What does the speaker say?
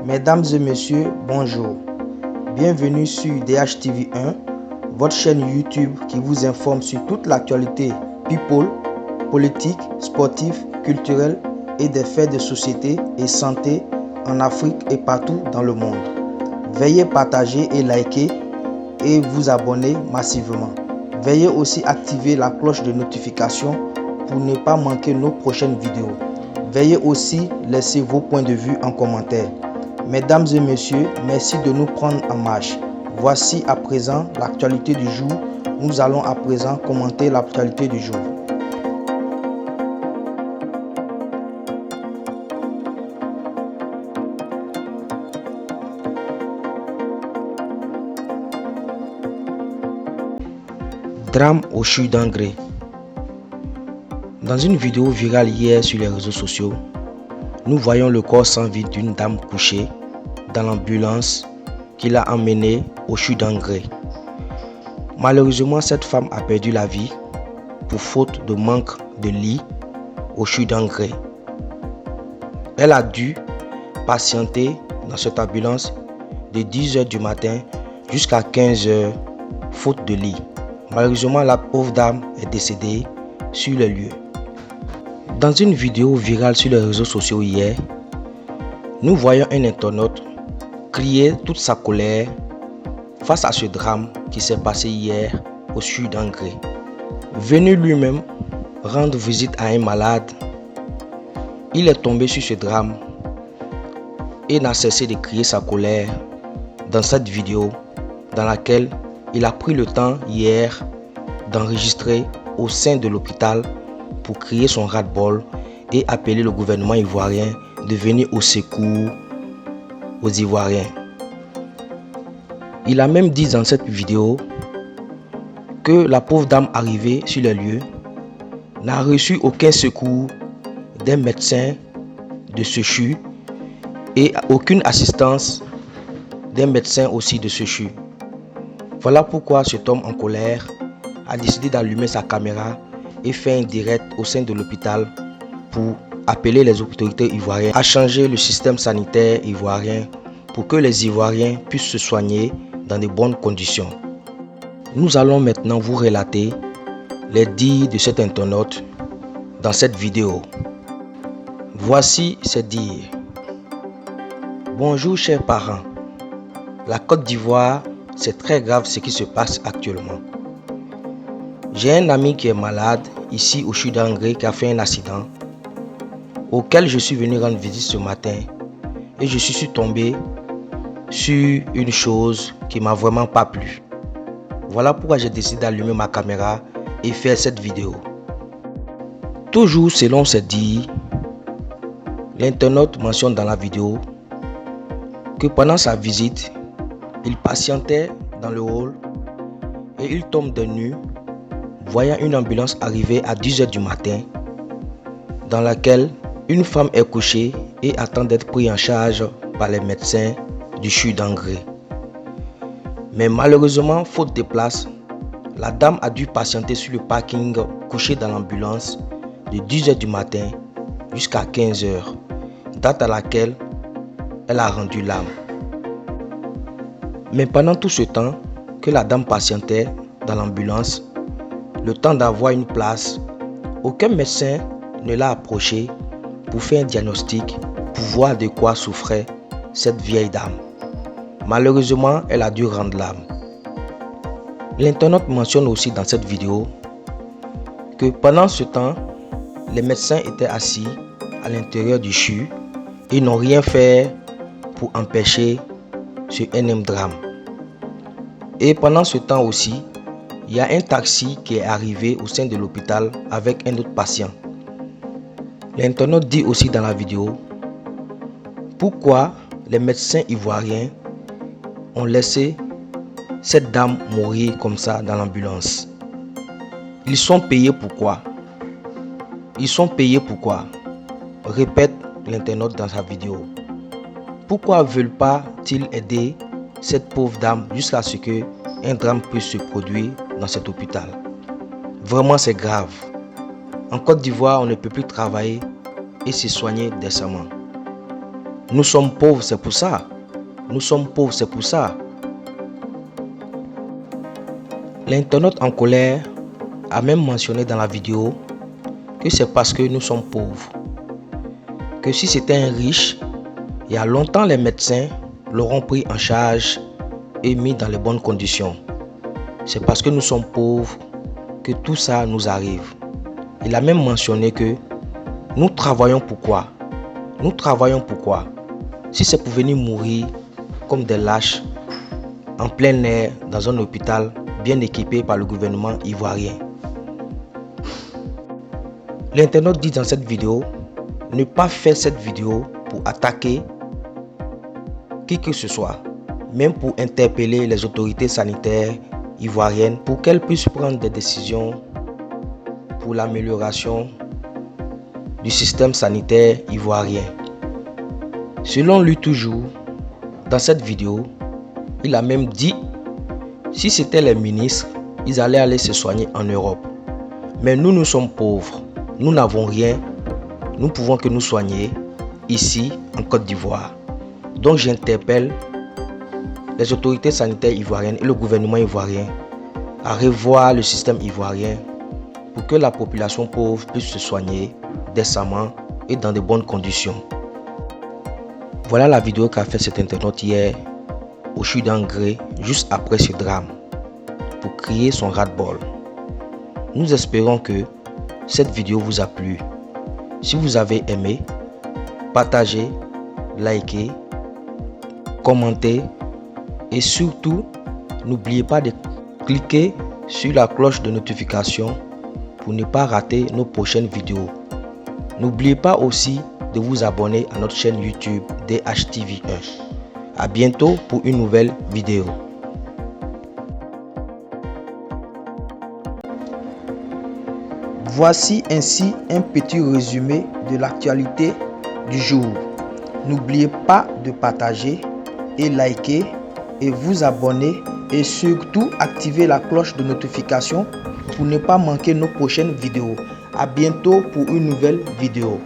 Mesdames et messieurs, bonjour. Bienvenue sur DHTV1, votre chaîne YouTube qui vous informe sur toute l'actualité people, politique, sportive, culturelle et des faits de société et santé en Afrique et partout dans le monde. Veuillez partager et liker et vous abonner massivement. Veuillez aussi activer la cloche de notification pour ne pas manquer nos prochaines vidéos. Veuillez aussi laisser vos points de vue en commentaire. Mesdames et messieurs, merci de nous prendre en marche. Voici à présent l'actualité du jour. Nous allons à présent commenter l'actualité du jour. Drame au CHU d'Angré. Dans une vidéo virale hier sur les réseaux sociaux, nous voyons le corps sans vie d'une dame couchée dans l'ambulance qui l'a emmenée au CHU d'Angré. Malheureusement, cette femme a perdu la vie pour faute de manque de lit au CHU d'Angré. Elle a dû patienter dans cette ambulance de 10h du matin jusqu'à 15h faute de lit. Malheureusement, la pauvre dame est décédée sur le lieu. Dans une vidéo virale sur les réseaux sociaux hier, nous voyons un internaute crier toute sa colère face à ce drame qui s'est passé hier au CHU d'Angré. Venu lui-même rendre visite à un malade, il est tombé sur ce drame et n'a cessé de crier sa colère dans cette vidéo dans laquelle il a pris le temps hier d'enregistrer au sein de l'hôpital pour crier son ras-le-bol et appeler le gouvernement ivoirien de venir au secours aux Ivoiriens. Il a même dit dans cette vidéo que la pauvre dame arrivée sur le lieu n'a reçu aucun secours des médecins de ce CHU et aucune assistance des médecins aussi de ce CHU. Voilà pourquoi cet homme en colère a décidé d'allumer sa caméra et faire un direct au sein de l'hôpital pour appeler les autorités ivoiriennes à changer le système sanitaire ivoirien pour que les Ivoiriens puissent se soigner dans de bonnes conditions. Nous allons maintenant vous relater les dires de cet internaute dans cette vidéo. Voici ses dires. Bonjour chers parents. La Côte d'Ivoire, c'est très grave ce qui se passe actuellement. J'ai un ami qui est malade ici au CHU d'Angré qui a fait un accident auquel je suis venu rendre visite ce matin et je suis tombé sur une chose qui m'a vraiment pas plu. Voilà pourquoi j'ai décidé d'allumer ma caméra et faire cette vidéo. Toujours selon ses dires, l'internaute mentionne dans la vidéo que pendant sa visite, il patientait dans le hall et il tombe de nu voyant une ambulance arriver à 10h du matin dans laquelle une femme est couchée et attend d'être prise en charge par les médecins du CHU d'Angré. Mais malheureusement, faute de place, la dame a dû patienter sur le parking couchée dans l'ambulance de 10h du matin jusqu'à 15h, date à laquelle elle a rendu l'âme. Mais pendant tout ce temps que la dame patientait dans l'ambulance, le temps d'avoir une place, aucun médecin ne l'a approché pour faire un diagnostic pour voir de quoi souffrait cette vieille dame. Malheureusement, elle a dû rendre l'âme. L'internaute mentionne aussi dans cette vidéo que pendant ce temps, les médecins étaient assis à l'intérieur du CHU et n'ont rien fait pour empêcher ce énième drame. Et pendant ce temps aussi, il y a un taxi qui est arrivé au sein de l'hôpital avec un autre patient. L'internaute dit aussi dans la vidéo pourquoi les médecins ivoiriens ont laissé cette dame mourir comme ça dans l'ambulance. Ils sont payés pourquoi? Ils sont payés pourquoi? Répète l'internaute dans sa vidéo. Pourquoi ne veulent pas-ils aider cette pauvre dame jusqu'à ce qu'un drame puisse se produire dans cet hôpital? Vraiment, c'est grave. En Côte d'Ivoire, on ne peut plus travailler et se soigner décemment. Nous sommes pauvres, c'est pour ça. Nous sommes pauvres, c'est pour ça. L'internaute en colère a même mentionné dans la vidéo que c'est parce que nous sommes pauvres. Que si c'était un riche, il y a longtemps les médecins l'auront pris en charge et mis dans les bonnes conditions. C'est parce que nous sommes pauvres que tout ça nous arrive. Il a même mentionné que nous travaillons pour quoi? Nous travaillons pour quoi? Si c'est pour venir mourir comme des lâches en plein air dans un hôpital bien équipé par le gouvernement ivoirien. L'internaute dit dans cette vidéo ne pas faire cette vidéo pour attaquer qui que ce soit, même pour interpeller les autorités sanitaires ivoiriennes pour qu'elles puissent prendre des décisions pour l'amélioration du système sanitaire ivoirien. Selon lui toujours, dans cette vidéo, il a même dit si c'était les ministres, ils allaient aller se soigner en Europe. Mais nous sommes pauvres, nous n'avons rien, nous pouvons que nous soigner ici en Côte d'Ivoire. Donc j'interpelle les autorités sanitaires ivoiriennes et le gouvernement ivoirien à revoir le système ivoirien pour que la population pauvre puisse se soigner décemment et dans de bonnes conditions. Voilà la vidéo qu'a fait cet internaute hier au Soudan-Gré juste après ce drame pour crier son ras-le-bol. Nous espérons que cette vidéo vous a plu. Si vous avez aimé, partagez, likez, commentez et surtout n'oubliez pas de cliquer sur la cloche de notification pour ne pas rater nos prochaines vidéos. N'oubliez pas aussi de vous abonner à notre chaîne YouTube DHTV1. À bientôt pour une nouvelle vidéo. Voici ainsi un petit résumé de l'actualité du jour. N'oubliez pas de partager et liker et vous abonner et surtout activer la cloche de notification pour ne pas manquer nos prochaines vidéos. À bientôt pour une nouvelle vidéo.